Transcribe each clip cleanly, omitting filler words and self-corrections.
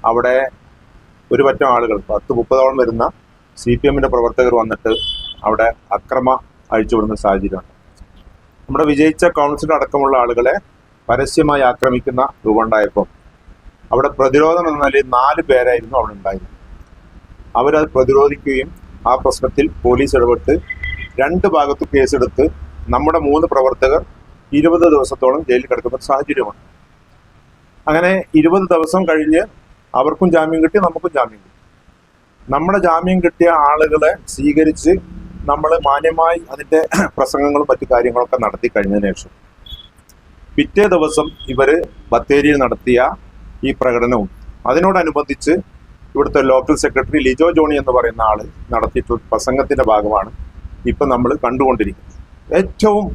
അവിടെ ഒരു പറ്റം ആളുകൾ 10-30ഓളം വരുന്ന CPM പ്രവർത്തകർ വന്നിട്ട് അവിടെ അക്രമ അഴിച്ചുവിടുന്ന സാഹചര്യമാണ്. നമ്മുടെ വിജയിച്ച കൗൺസിലർ അടക്കമുള്ള ആളുകളെ പരസ്യമായി ആക്രമിക്കുന്ന രൂപമുണ്ടായപ്പോൾ അവിടെ പ്രതിരോധം എന്ന നിലയിൽ 4 പേരായിരുന്നു അവിടെ ഉണ്ടായിരുന്നത്. അവരത് പ്രതിരോധിക്കുകയും ആ പ്രശ്നത്തിൽ പോലീസ് ഇടപെട്ട് 2 ഭാഗത്തും കേസെടുത്ത് നമ്മുടെ 3 പ്രവർത്തകർ 20 ദിവസത്തോളം ജയിലിൽ കിടക്കുന്ന സാഹചര്യമാണ്. അങ്ങനെ 20 ദിവസം കഴിഞ്ഞ് അവർക്കും ജാമ്യം കിട്ടി, നമുക്കും ജാമ്യം കിട്ടി. നമ്മുടെ ജാമ്യം കിട്ടിയ ആളുകളെ സ്വീകരിച്ച് നമ്മൾ മാന്യമായി അതിൻ്റെ പ്രസംഗങ്ങളും മറ്റു കാര്യങ്ങളൊക്കെ നടത്തി കഴിഞ്ഞതിന് ശേഷം പിറ്റേ ദിവസം ഇവർ ബത്തേരിയിൽ നടത്തിയ ഈ പ്രകടനവും അതിനോടനുബന്ധിച്ച് ഇവിടുത്തെ ലോക്കൽ സെക്രട്ടറി ലിജോ ജോണി എന്ന് പറയുന്ന ആള് നടത്തിയിട്ടുള്ള പ്രസംഗത്തിന്റെ ഭാഗമാണ് ഇപ്പം നമ്മൾ കണ്ടുകൊണ്ടിരിക്കുന്നത്. ഏറ്റവും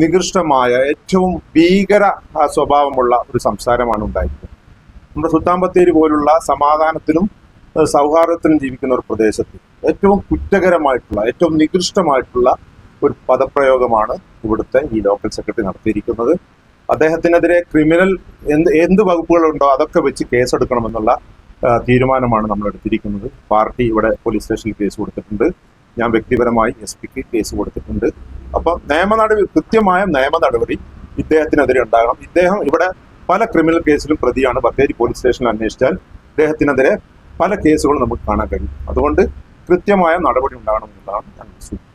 നികൃഷ്ടമായ, ഏറ്റവും ഭീകര സ്വഭാവമുള്ള ഒരു സംസാരമാണ് ഉണ്ടായിരിക്കുന്നത്. നമ്മുടെ സുൽത്താൻ ബത്തേരി പോലുള്ള സമാധാനത്തിനും സൗഹാർദ്ദത്തിനും ജീവിക്കുന്ന ഒരു പ്രദേശത്ത് ഏറ്റവും കുറ്റകരമായിട്ടുള്ള, ഏറ്റവും നികൃഷ്ടമായിട്ടുള്ള ഒരു പദപ്രയോഗമാണ് ഇവിടുത്തെ ഈ ലോക്കൽ സെക്രട്ടറി നടത്തിയിരിക്കുന്നത്. അദ്ദേഹത്തിനെതിരെ ക്രിമിനൽ എന്ത് വകുപ്പുകളുണ്ടോ അതൊക്കെ വെച്ച് കേസെടുക്കണമെന്നുള്ള തീരുമാനമാണ് നമ്മൾ എടുത്തിരിക്കുന്നത്. പാർട്ടി ഇവിടെ പോലീസ് സ്റ്റേഷനിൽ കേസ് കൊടുത്തിട്ടുണ്ട്. ഞാൻ വ്യക്തിപരമായി SP-ക്ക് കേസ് കൊടുത്തിട്ടുണ്ട്. അപ്പം കൃത്യമായ നിയമ നടപടി ഇദ്ദേഹത്തിനെതിരെ ഉണ്ടാകണം. ഇദ്ദേഹം ഇവിടെ പല ക്രിമിനൽ കേസിലും പ്രതിയാണ്. ബത്തേരി പോലീസ് സ്റ്റേഷനിൽ അന്വേഷിച്ചാൽ ഇദ്ദേഹത്തിനെതിരെ പല കേസുകളും നമുക്ക് കാണാൻ കഴിയും. അതുകൊണ്ട് കൃത്യമായ നടപടി ഉണ്ടാകണമെന്നുള്ളതാണ് ഞാൻ സൂചിപ്പിക്കുന്നത്.